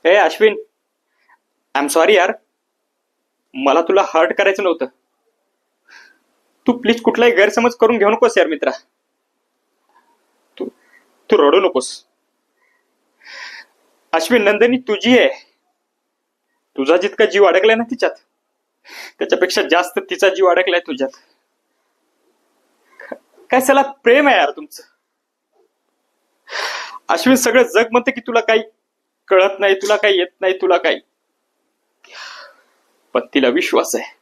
A Ashwin, I am sorry यार. मला तुला हर्ट करायचं नव्हतं. तू प्लीज कुठलाही गैरसमज करून घेऊ नकोस यार मित्रा. तू तू रडू नकोस. अश्विन, नंदिनी तुझी आहे. तुझा जितका जीव अडकलाय ना तिच्यात, त्याच्यापेक्षा जास्त तिचा जीव अडकलाय तुझ्यात. काय चला प्रेम आहे यार तुमचं. अश्विन, सगळं जग म्हणते की तुला काही कळत नाही, तुला काही येत नाही, तुला काही. पण तिला विश्वास आहे.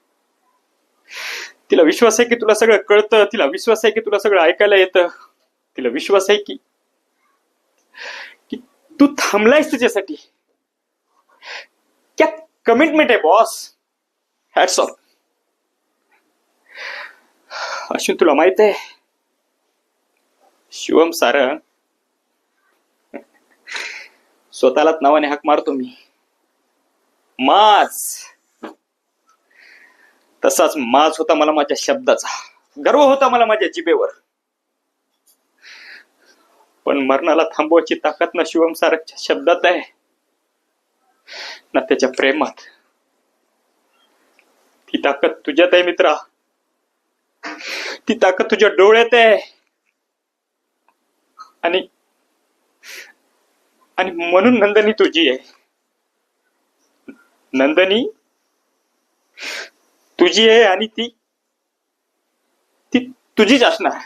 तिला विश्वास आहे की तुला सगळं कळतं. तिला विश्वास आहे की तुला सगळं ऐकायला येतं. तिला विश्वास आहे की की तू थांबलायस तुझ्यासाठी. क्या कमिटमेंट आहे बॉस. Hats off. अश्विन, तुला माहित आहे शिवम सारंग स्वतःलाच नावाने हाक मारतो मी. माज. तसाच माज होता मला माझ्या शब्दाचा. गर्व होता मला माझ्या जिभेवर. पण मरणाला थांबवायची ताकद ना शिवम सारंगच्या शब्दात आहे ना त्याच्या प्रेमात. ती ताकद तुझ्यात आहे मित्रा. ती ताकद तुझ्या डोळ्यात आहे. आणि आणि म्हणून नंदनी तुझी आहे. नंदनी तुझी आहे आणि ती ती तुझीच असणार.